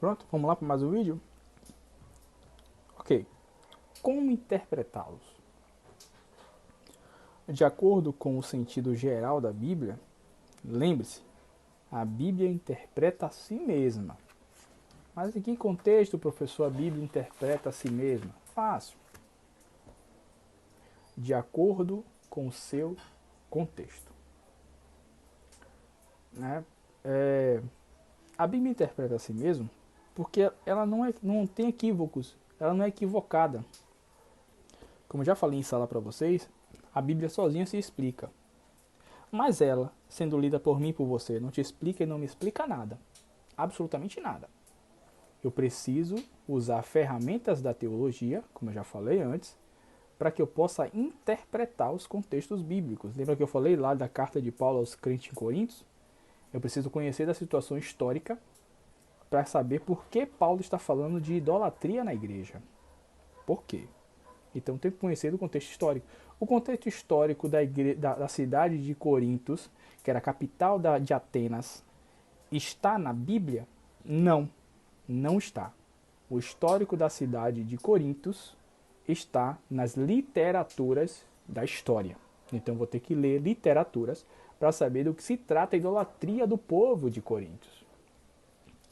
Pronto, vamos lá para mais um vídeo? Ok. Como interpretá-los? De acordo com o sentido geral da Bíblia, lembre-se, a Bíblia interpreta a si mesma. Mas em que contexto, professor, a Bíblia interpreta a si mesma? Fácil. De acordo com o seu contexto. Né? A Bíblia interpreta a si mesma porque ela não tem equívocos, ela não é equivocada. Como eu já falei em sala para vocês, a Bíblia sozinha se explica. Mas ela, sendo lida por mim e por você, não te explica e não me explica nada. Absolutamente nada. Eu preciso usar ferramentas da teologia, como eu já falei antes, para que eu possa interpretar os contextos bíblicos. Lembra que eu falei lá da carta de Paulo aos crentes em Coríntios? Eu preciso conhecer da situação histórica para saber por que Paulo está falando de idolatria na igreja. Por quê? Então tem que conhecer do contexto histórico. O contexto histórico da cidade de Corintos, que era a capital de Atenas, está na Bíblia? Não, não está. O histórico da cidade de Corintos está nas literaturas da história. Então vou ter que ler literaturas para saber do que se trata a idolatria do povo de Corintos.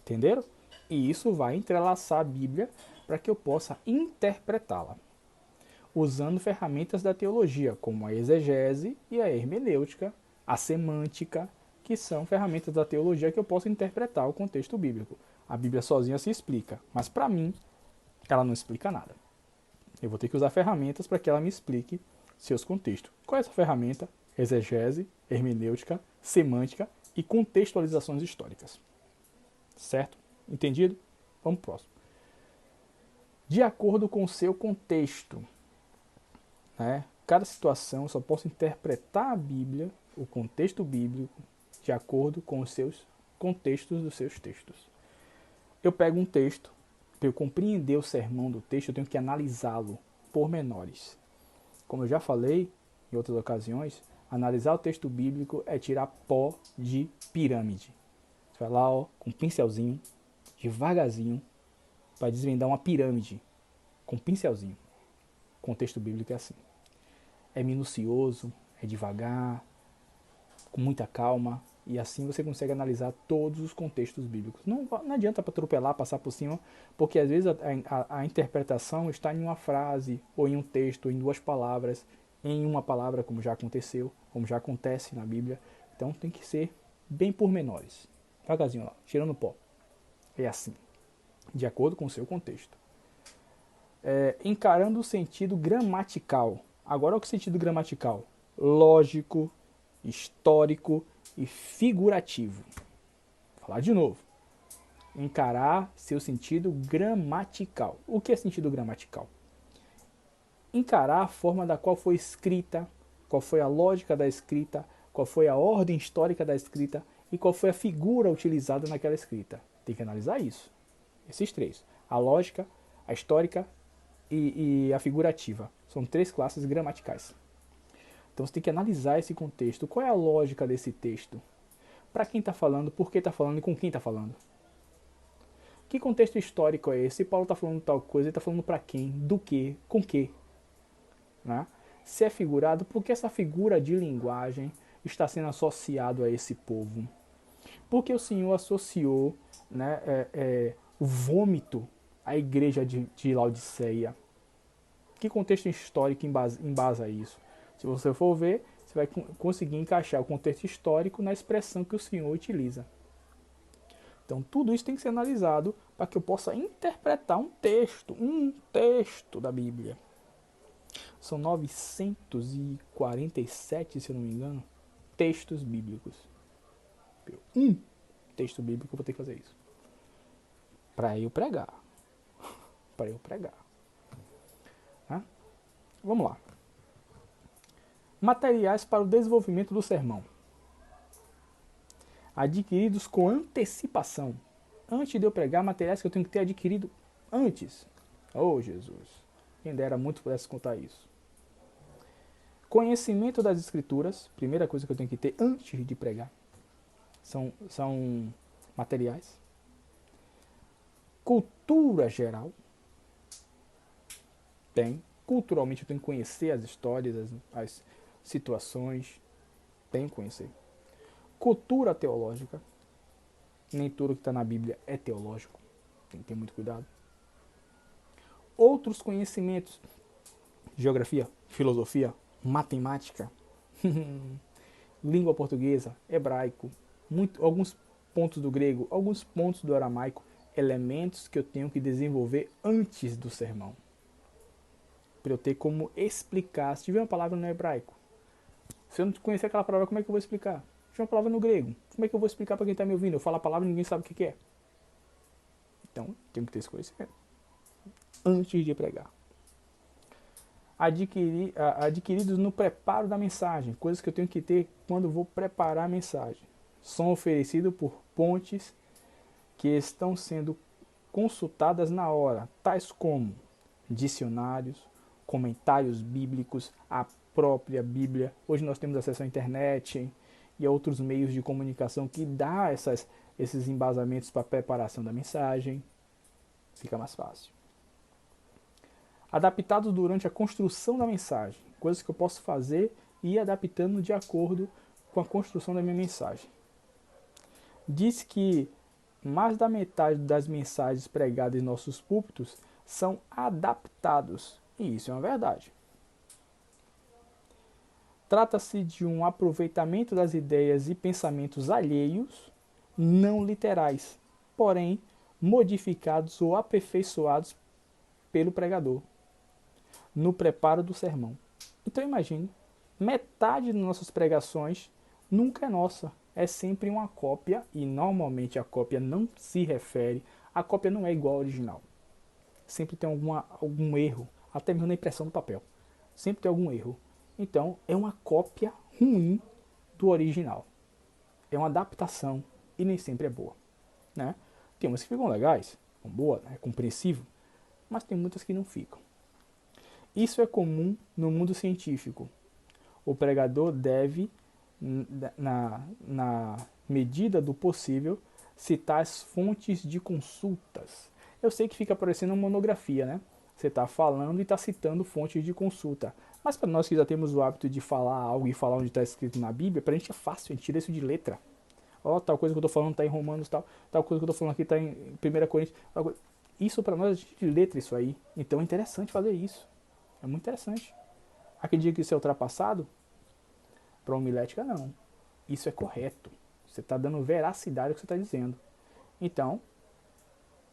Entenderam? E isso vai entrelaçar a Bíblia para que eu possa interpretá-la, usando ferramentas da teologia, como a exegese e a hermenêutica, a semântica, que são ferramentas da teologia que eu posso interpretar o contexto bíblico. A Bíblia sozinha se explica, mas para mim, ela não explica nada. Eu vou ter que usar ferramentas para que ela me explique seus contextos. Qual é essa ferramenta? Exegese, hermenêutica, semântica e contextualizações históricas. Certo? Entendido? Vamos pro próximo. De acordo com o seu contexto. Né? Cada situação eu só posso interpretar a Bíblia, o contexto bíblico, de acordo com os seus contextos dos seus textos. Eu pego um texto, para eu compreender o sermão do texto, eu tenho que analisá-lo por menores. Como eu já falei em outras ocasiões, analisar o texto bíblico é tirar pó de pirâmide. Você vai lá, ó, com um pincelzinho, devagarzinho, para desvendar uma pirâmide, com um pincelzinho. O contexto bíblico é assim. É minucioso, é devagar, com muita calma, e assim você consegue analisar todos os contextos bíblicos. Não adianta atropelar, passar por cima, porque às vezes a interpretação está em uma frase, ou em um texto, ou em duas palavras, em uma palavra, como já aconteceu, como já acontece na Bíblia. Então tem que ser bem pormenores. Devagarzinho lá, tirando pó. É assim, de acordo com o seu contexto. Encarando o sentido gramatical. Agora, o que é o sentido gramatical? Lógico, histórico e figurativo. Vou falar de novo. Encarar seu sentido gramatical. O que é sentido gramatical? Encarar a forma da qual foi escrita, qual foi a lógica da escrita, qual foi a ordem histórica da escrita e qual foi a figura utilizada naquela escrita. Tem que analisar isso. Esses três. A lógica, a histórica e a figurativa. São três classes gramaticais. Então você tem que analisar esse contexto. Qual é a lógica desse texto? Para quem está falando, por que está falando e com quem está falando? Que contexto histórico é esse? Se Paulo está falando tal coisa, ele está falando para quem? Do que? Com que? Né? Se é figurado, por que essa figura de linguagem está sendo associado a esse povo? Porque o Senhor associou, né, o vômito à igreja de Laodiceia. Que contexto histórico embasa isso? Se você for ver, você vai conseguir encaixar o contexto histórico na expressão que o Senhor utiliza. Então tudo isso tem que ser analisado para que eu possa interpretar um texto da Bíblia. São 947, se eu não me engano, textos bíblicos. Um texto bíblico eu vou ter que fazer isso. Para eu pregar. Para eu pregar. Tá? Vamos lá. Materiais para o desenvolvimento do sermão. Adquiridos com antecipação. Antes de eu pregar, materiais que eu tenho que ter adquirido antes. Oh, Jesus. Quem dera muito pudesse contar isso. Conhecimento das escrituras. Primeira coisa que eu tenho que ter antes de pregar. São materiais. Cultura geral. Tem. Culturalmente eu tenho que conhecer as histórias, as situações. Tenho que conhecer. Cultura teológica. Nem tudo que está na Bíblia é teológico. Tem que ter muito cuidado. Outros conhecimentos. Geografia, filosofia, matemática, língua portuguesa, hebraico, alguns pontos do grego, alguns pontos do aramaico, elementos que eu tenho que desenvolver antes do sermão. Para eu ter como explicar. Se tiver uma palavra no hebraico, se eu não conhecer aquela palavra, como é que eu vou explicar? Se tiver uma palavra no grego, como é que eu vou explicar para quem está me ouvindo? Eu falo a palavra e ninguém sabe o que é. Então, tenho que ter esse conhecimento antes de pregar. Adquiridos no preparo da mensagem, coisas que eu tenho que ter quando vou preparar a mensagem. São oferecidos por fontes que estão sendo consultadas na hora, tais como dicionários, comentários bíblicos, a própria Bíblia. Hoje nós temos acesso à internet e a outros meios de comunicação que dá esses embasamentos para a preparação da mensagem. Fica mais fácil. Adaptados durante a construção da mensagem, coisas que eu posso fazer e ir adaptando de acordo com a construção da minha mensagem. Diz que mais da metade das mensagens pregadas em nossos púlpitos são adaptados, e isso é uma verdade. Trata-se de um aproveitamento das ideias e pensamentos alheios, não literais, porém modificados ou aperfeiçoados pelo pregador no preparo do sermão. Então imagine, metade das nossas pregações nunca é nossa, é sempre uma cópia, e normalmente a cópia não se refere, a cópia não é igual ao original. Sempre tem algum erro, até mesmo na impressão do papel. Sempre tem algum erro. Então é uma cópia ruim do original. É uma adaptação e nem sempre é boa. Né? Tem umas que ficam legais, são boas, é compreensível, mas tem muitas que não ficam. Isso é comum no mundo científico. O pregador deve, na medida do possível, citar as fontes de consultas. Eu sei que fica parecendo uma monografia, né? Você está falando e está citando fontes de consulta. Mas para nós que já temos o hábito de falar algo e falar onde está escrito na Bíblia, para a gente é fácil, a gente tira isso de letra. Ó, tal coisa que eu estou falando está em Romanos, tal coisa que eu estou falando aqui está em 1 Coríntios. Isso para nós, a gente letra isso aí. Então é interessante fazer isso. É muito interessante. Aquele dia que isso é ultrapassado, para homilética não. Isso é correto. Você está dando veracidade ao que você está dizendo. Então,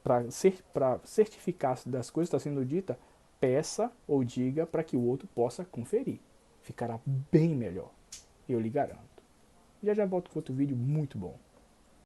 para certificar das coisas que está sendo dita, peça ou diga para que o outro possa conferir. Ficará bem melhor. Eu lhe garanto. Já volto com outro vídeo muito bom.